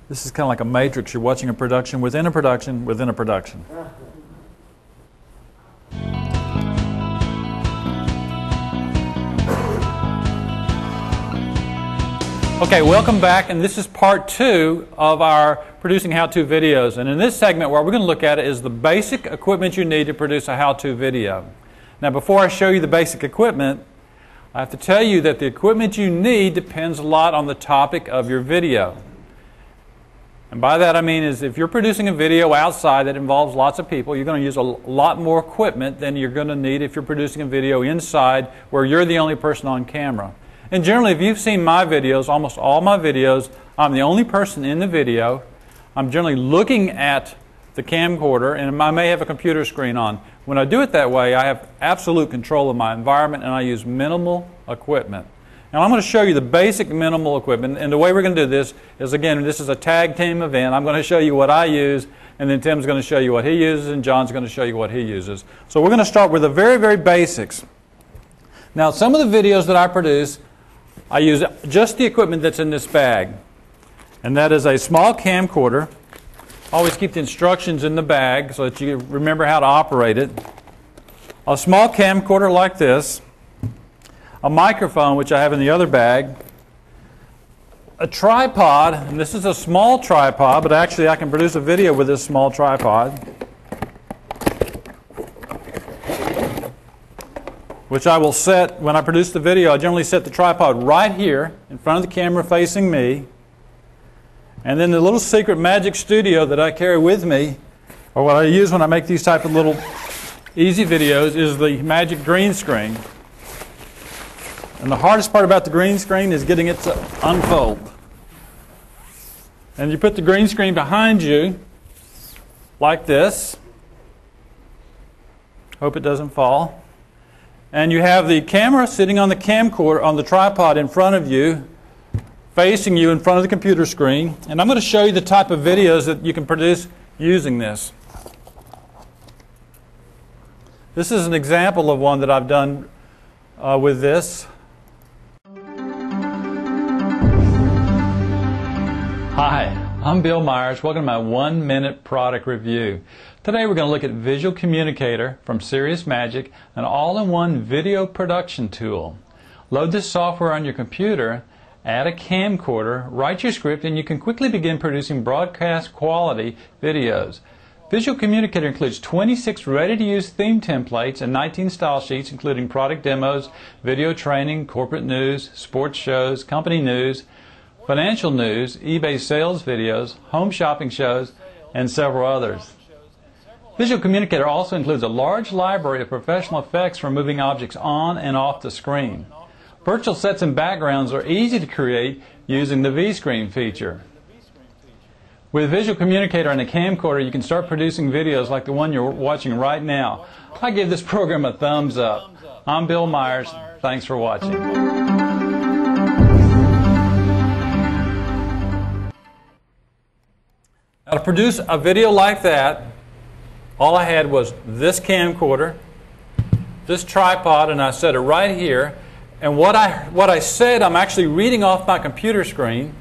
This is kind of like a matrix. You're watching a production within a production within a production. Okay, welcome back, and this is part 2 of our producing how-to videos. And in this segment, what we're going to look at is the basic equipment you need to produce a how-to video. Now, before I show you the basic equipment, I have to tell you that the equipment you need depends a lot on the topic of your video. And by that I mean is if you're producing a video outside that involves lots of people, you're going to use a lot more equipment than you're going to need if you're producing a video inside where you're the only person on camera. And generally, if you've seen my videos, almost all my videos, I'm the only person in the video. I'm generally looking at the camcorder, and I may have a computer screen on. When I do it that way, I have absolute control of my environment, and I use minimal equipment. Now, I'm going to show you the basic minimal equipment, and the way we're going to do this is, again, this is a tag team event. I'm going to show you what I use, and then Tim's going to show you what he uses, and John's going to show you what he uses. So we're going to start with the very, very basics. Now, some of the videos that I produce, I use just the equipment that's in this bag, and that is a small camcorder. Always keep the instructions in the bag so that you remember how to operate it. A small camcorder like this, a microphone which I have in the other bag, a tripod, and this is a small tripod, but actually I can produce a video with this small tripod, which I will set, when I produce the video, I generally set the tripod right here in front of the camera facing me. And then the little secret magic studio that I carry with me, or what I use when I make these type of little easy videos, is the magic green screen. And the hardest part about the green screen is getting it to unfold. And you put the green screen behind you like this. Hope it doesn't fall. And you have the camera sitting on the camcorder, on the tripod in front of you, facing you in front of the computer screen. And I'm going to show you the type of videos that you can produce using this. This is an example of one that I've done with this. Hi, I'm Bill Myers. Welcome to my 1-minute product review. Today we're going to look at Visual Communicator from Serious Magic, an all-in-one video production tool. Load this software on your computer, add a camcorder, write your script, and you can quickly begin producing broadcast quality videos. Visual Communicator includes 26 ready-to-use theme templates and 19 style sheets including product demos, video training, corporate news, sports shows, company news, financial news, eBay sales videos, home shopping shows, and several others. Visual Communicator also includes a large library of professional effects for moving objects on and off the screen. Virtual sets and backgrounds are easy to create using the V-Screen feature. With Visual Communicator and a camcorder, you can start producing videos like the one you're watching right now. I give this program a thumbs up. I'm Bill Myers. Thanks for watching. Now, to produce a video like that, all I had was this camcorder, this tripod, and I set it right here. And what I said, I'm actually reading off my computer screen,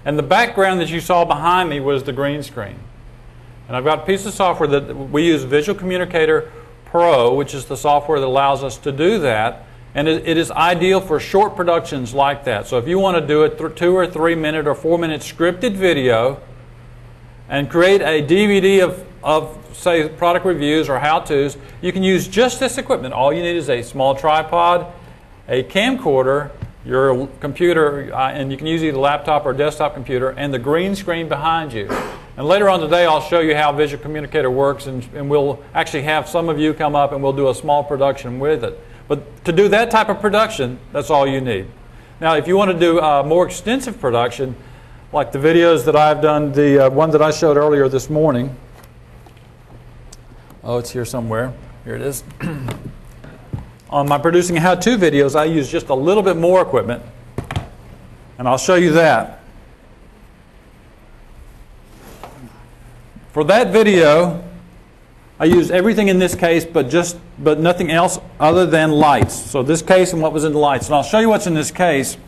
and the background that you saw behind me was the green screen. And I've got a piece of software that we use, Visual Communicator Pro, which is the software that allows us to do that. And it is ideal for short productions like that. So if you want to do a 2 or 3 minute or 4 minute scripted video and create a DVD of say product reviews or how-tos, you can use just this equipment. All you need is a small tripod, a camcorder, your computer, and you can use either laptop or desktop computer, and the green screen behind you. And later on today I'll show you how Visual Communicator works, and we'll actually have some of you come up and we'll do a small production with it. But to do that type of production, that's all you need. Now if you want to do a more extensive production, like the videos that I've done, the one that I showed earlier this morning. Oh, it's here somewhere. Here it is. On my producing how-to videos, I use just a little bit more equipment, and I'll show you that. For that video, I used everything in this case, but nothing else other than lights. So this case and what was in the lights, and I'll show you what's in this case.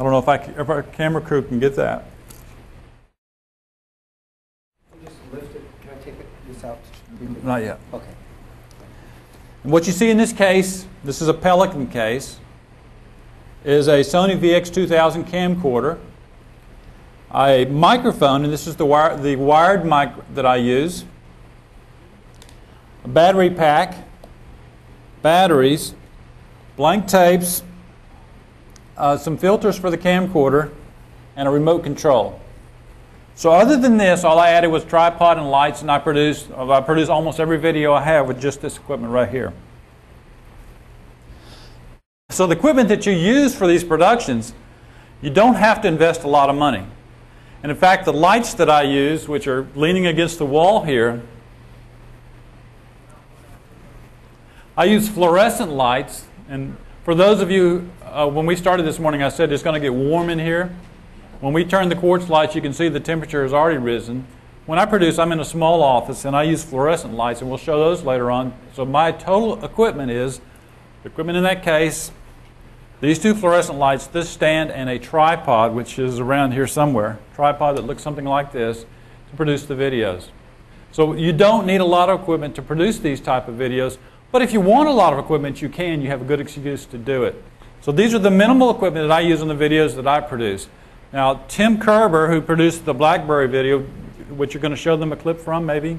I don't know if our camera crew can get that. Just lift it. Can I take this out? Not yet. Okay. And what you see in this case, this is a Pelican case, is a Sony VX2000 camcorder, a microphone, and this is the wired mic that I use, a battery pack, batteries, blank tapes, some filters for the camcorder, and a remote control. So other than this, all I added was tripod and lights, and I produce almost every video I have with just this equipment right here. So the equipment that you use for these productions, you don't have to invest a lot of money. And in fact, the lights that I use, which are leaning against the wall here, I use fluorescent lights. And for those of you, when we started this morning, I said it's going to get warm in here. When we turn the quartz lights, you can see the temperature has already risen. When I produce, I'm in a small office, and I use fluorescent lights, and we'll show those later on. So my total equipment is, the equipment in that case, these two fluorescent lights, this stand, and a tripod, which is around here somewhere, tripod that looks something like this, to produce the videos. So you don't need a lot of equipment to produce these type of videos, but if you want a lot of equipment, you can. You have a good excuse to do it. So these are the minimal equipment that I use in the videos that I produce. Now, Tim Kerber, who produced the BlackBerry video, which you're going to show them a clip from, maybe?